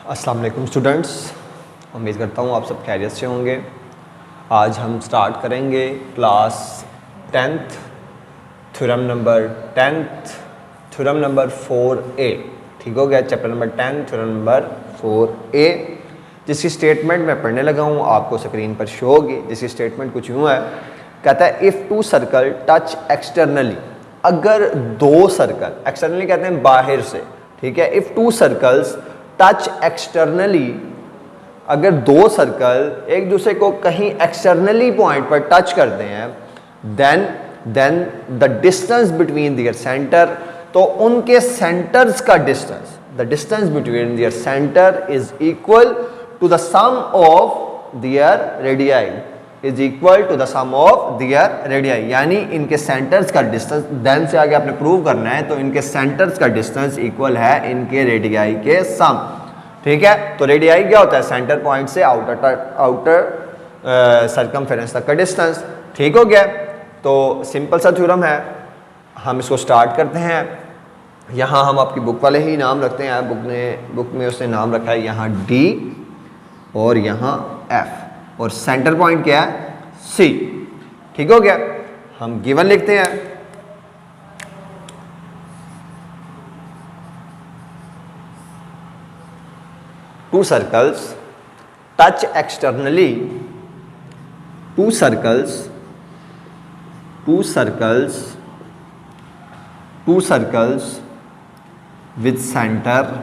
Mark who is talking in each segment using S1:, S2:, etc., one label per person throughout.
S1: अस्सलाम वालेकुम स्टूडेंट्स, उम्मीद करता हूँ आप सब खैरियत से होंगे। आज हम स्टार्ट करेंगे class 10th theorem number 4A। ठीक हो गया, chapter number 10 theorem number 4A, जिसकी स्टेटमेंट मैं पढ़ने लगा हूँ, आपको स्क्रीन पर शो होगी। जिसकी स्टेटमेंट कुछ यूँ है, कहता है if two circle touch externally, अगर दो सर्कल, एक्सटर्नली कहते हैं बाहर से, ठीक है। If two circles touch externally, अगर दो सर्कल एक दूसरे को कहीं एक्सटर्नली पॉइंट पर टच करते हैं, then the distance between their centre, तो उनके सेंटर्स का distance, the distance between their centre is equal to the sum of their radii, is equal to the sum of their radii, यानी इनके centres का distance, then से आगे आपने prove करना है, तो इनके सेंटर्स का डिस्टेंस इक्वल है इनके रेडियाई के सम। ठीक है, तो रेडियाई क्या होता है? सेंटर पॉइंट से आउटर सरकमफेरेंस तक का डिस्टेंस। ठीक हो गया, तो सिंपल सा थ्योरम है, हम इसको स्टार्ट करते हैं। यहाँ हम आपकी बुक वाले ही नाम रखते हैं, बुक में उसने नाम रखा है यहाँ D और यहाँ F, और सेंटर पॉइंट क्या है? C। ठीक हो गया, हम गिवन लिखते हैं। To circles touch externally, to circles with center,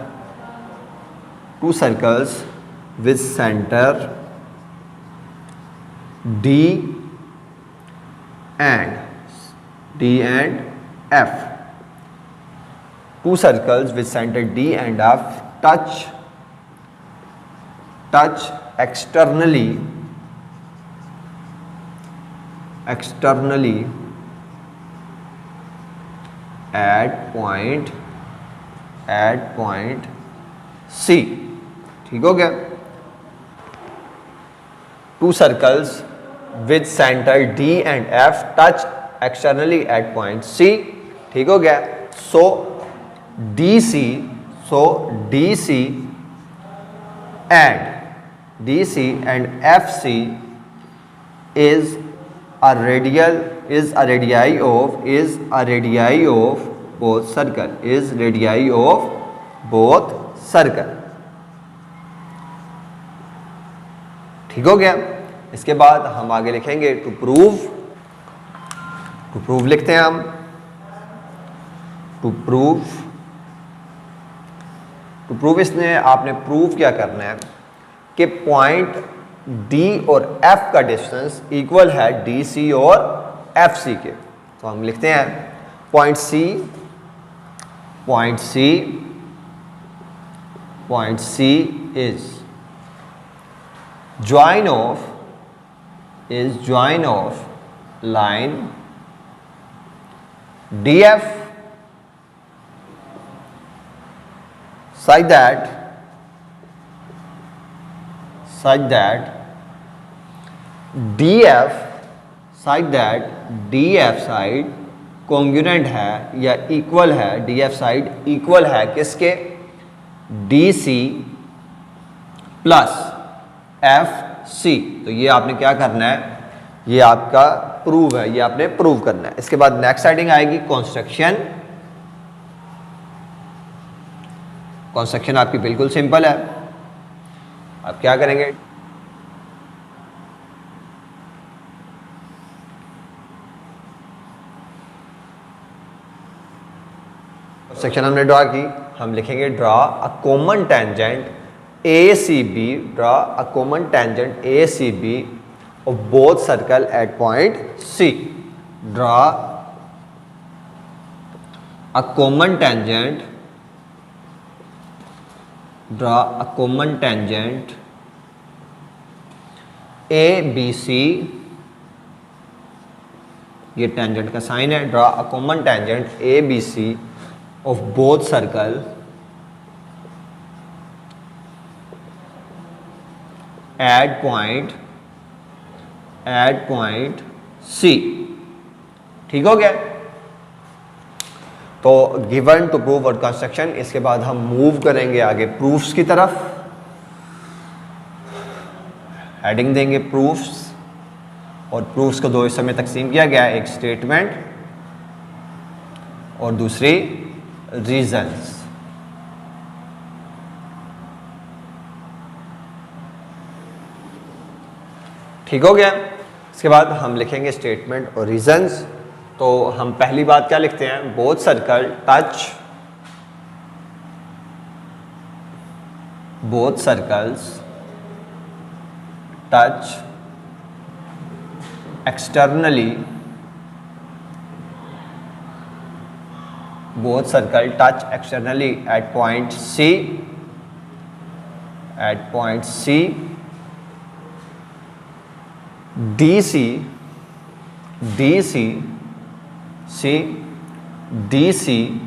S1: two circles with center D and F, two circles with center D and F touch externally at point C। ठीक हो गया, two circles with center D and F touch externally at point C। ठीक हो गया, so DC and FC is a radii of both circle। ठीक हो गया, इसके बाद हम आगे लिखेंगे टू प्रूव लिखते हैं हम। टू प्रूव इसने आपने प्रूव क्या करना है कि पॉइंट D और F का डिस्टेंस इक्वल है DC और FC के। तो हम लिखते हैं point C is join of line DF such that DF side congruent है या इक्वल है, DF साइड इक्वल है किसके? DC plus FC। तो ये आपने क्या करना है, ये आपका प्रूव है, ये आपने प्रूव करना है। इसके बाद नेक्स्ट हेडिंग आएगी कंस्ट्रक्शन आपकी बिल्कुल सिंपल है। आप क्या करेंगे, सेक्शन हमने ड्रा की, हम लिखेंगे draw a common tangent ACB of both circle at point C। Draw a common tangent ABC, ये टेंजेंट का साइन है। Draw a common tangent ABC of both circle at point C। ठीक हो गया, तो गिवन टू प्रूव और construction. इसके बाद हम मूव करेंगे आगे प्रूफ्स की तरफ। हेडिंग देंगे प्रूफ्स, और प्रूफ्स को दो हिस्सों में तकसीम किया गया है, एक स्टेटमेंट और दूसरी रीजंस। ठीक हो गया। इसके बाद हम लिखेंगे स्टेटमेंट और रीजंस। तो हम पहली बात क्या लिखते हैं, both circle touch, both circles touch externally, both circle touch externally at point C, at point C, DC, DC, C, DC,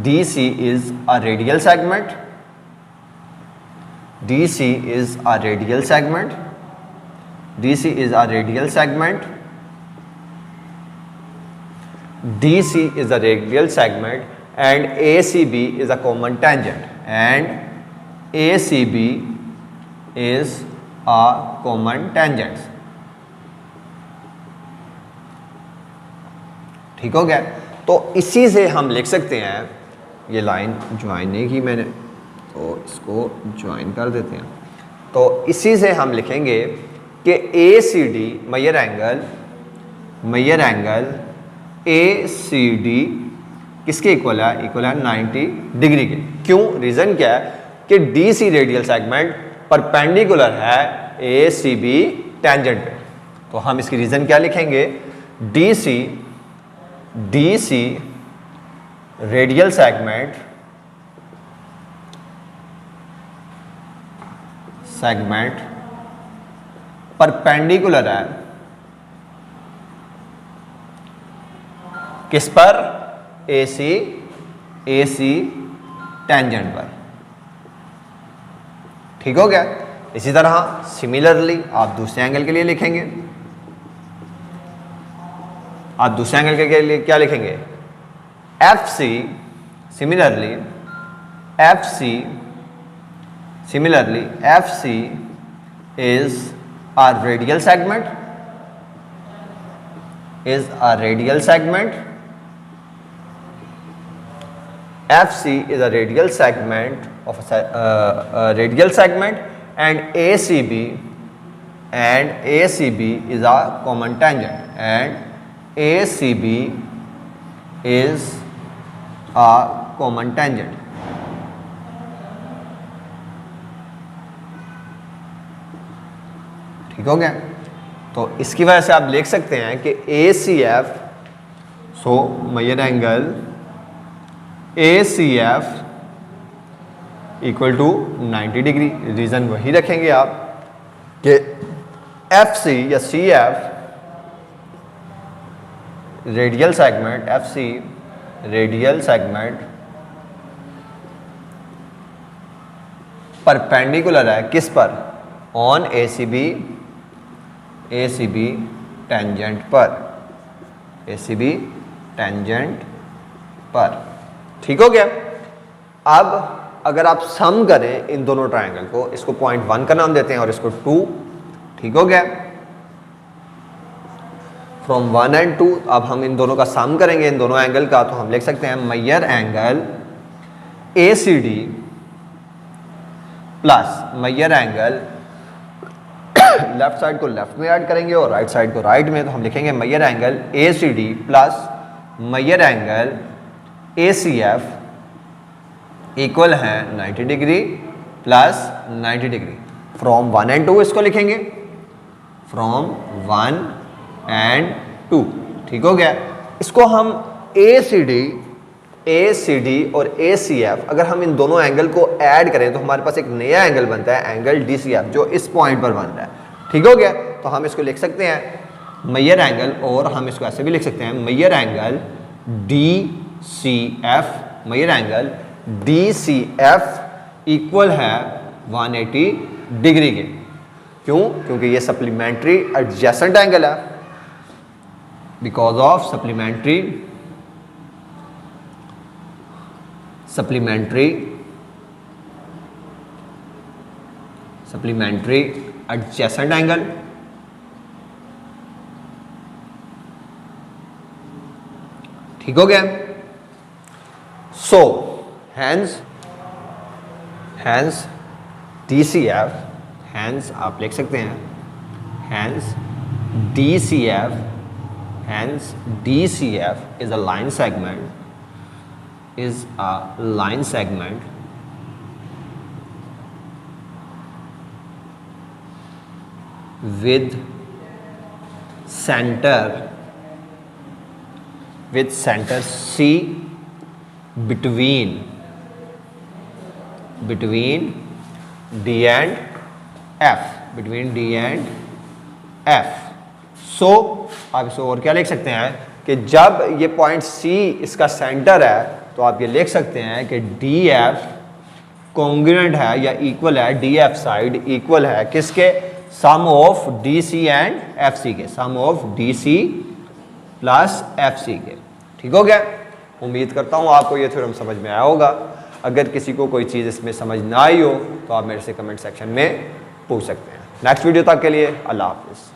S1: DC is a radial segment, DC is a radial segment, DC is a radial segment, DC is a radial segment, and ACB is a common tangent, and ACB is a common tangent. ठीक हो गया। तो इसी से हम लिख सकते हैं, ये लाइन ज्वाइन नहीं की मैंने तो इसको ज्वाइन कर देते हैं। तो इसी से हम लिखेंगे कि ACD मेजर एंगल ACD किसके इक्वल है, इक्वल है 90 डिग्री के। क्यों, रीज़न क्या है कि DC रेडियल सेगमेंट परपेंडिकुलर है ACB टेंजेंट पे। तो हम इसकी रीज़न क्या लिखेंगे, DC रेडियल सेगमेंट परपेंडिकुलर है किस पर, AC टेंजेंट पर। ठीक हो गया। इसी तरह सिमिलरली आप दूसरे एंगल के लिए लिखेंगे, आप दूसरे एंगल के लिए क्या लिखेंगे, FC similarly FC is a radial segment, FC is a radial segment of a radial segment, and ACB is a common tangent, and ACB is a common tangent. ठीक हो गया। तो इसकी वजह से आप लिख सकते हैं कि ACF, so major angle ACF equal to 90 degree. Reason वही रखेंगे आप कि FC या CF radial segment, FC radial segment perpendicular है किस पर, ऑन ACB टेंजेंट पर, ACB टेंजेंट पर। ठीक हो गया। अब अगर आप सम करें इन दोनों ट्रायंगल को, इसको पॉइंट 1 का नाम देते हैं और इसको 2। ठीक हो गया। फ्रॉम 1 and 2 अब हम इन दोनों का सम करेंगे, इन दोनों एंगल का। तो हम लिख सकते हैं major angle ACD plus major angle, left side को लेफ्ट में ऐड करेंगे और राइट साइड को राइट में। तो हम लिखेंगे measure angle ACD plus major angle ACF equal है 90 degree plus 90 degree. From 1 and 2 इसको लिखेंगे, फ्रॉम 1 and 2। ठीक हो गया। इसको हम ACD और ACF, अगर हम इन दोनों एंगल को ऐड करें तो हमारे पास एक नया एंगल बनता है, एंगल DCF, जो इस पॉइंट पर बन रहा है। ठीक हो गया। तो हम इसको लिख सकते हैं मेजर एंगल, और हम इसको ऐसे भी लिख सकते हैं major angle DCF, measure angle DCF equal है 180 डिग्री के। क्यों, क्योंकि ये सप्लीमेंट्री एडजेसेंट एंगल है, because of supplementary adjacent angle, ठीक हो गया। सो हैंस DCF, हैंस आप लिख सकते हैं hence DCF is a line segment with center C between D and F। सो आप इसे और क्या लिख सकते हैं कि जब ये पॉइंट C इसका सेंटर है तो आप ये लिख सकते हैं कि DF कॉन्ग्रुएंट है या इक्वल है, DF साइड इक्वल है किसके, सम ऑफ DC एंड FC के, सम ऑफ DC प्लस FC के। ठीक हो गया। उम्मीद करता हूँ आपको ये थ्योरम समझ में आया होगा। अगर किसी को कोई चीज़ इसमें समझ ना आई हो तो आप मेरे से कमेंट सेक्शन में पूछ सकते हैं। नेक्स्ट वीडियो तक के लिए अल्लाह हाफिज़।